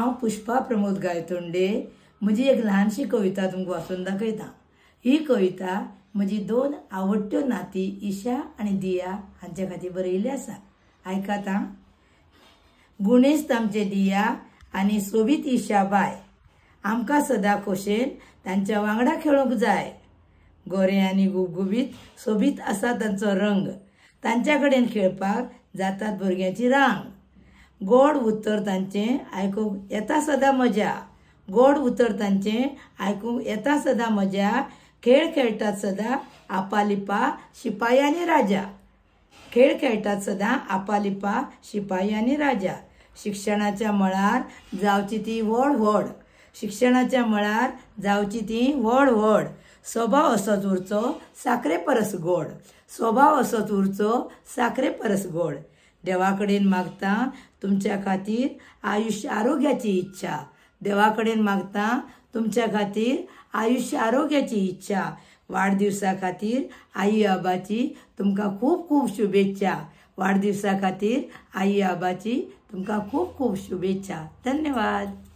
हांव पुष्पा प्रमोद गायतोंडे म्हजी एक ल्हानशी कविता तुमकां वाचून दाखयता। ही कविता म्हजी दोन आवडट्यो नाती ईशा आनी दिया हांचे खातीर बरयल्ली आसा। आयकात हां। गुणेस्त आमचे दिया आनी सोबीत ईशा बाय, आमकां सदां खोशेन तांच्या वांगडा खेळूंक जाय। गोरे आनी गुबगुबीत सोबीत आसा तांचो रंग, तांच्या कडेन खेळपाक जातात भुरग्यांची रांग। गोड उतर तांचें आयकूंक येता सदां मजा, गोड उतर तांचें आयकूंक येता सदां मजा। खेळ खेळटात सदां आपालिपा शिपाई आनी राजा, खेळ खेळटात सदां आपालिपा शिपाई आनी राजा। शिक्षणाच्या मळार जावची ती व्हड व्हड, शिक्षणाच्या मळार जावची ती व्हड व्हड। स्वभाव असोच उरचो साखरे परस गोड, स्वभाव असोच उरचो साखरे परस गोड। देवा कडेन मागता तुमच्या खातीर आयुष्य आरोग्याची इच्छा, देवा कडेन मागता तुमच्या खातीर आयुष्य आरोग्याची इच्छा। वाडदिवसा खातीर आई आबाची तुमकां खूब खूब शुभेच्छा, वाडदिवसा खातीर आई आबाची तुमकां खूब खूब शुभेच्छा। धन्यवाद।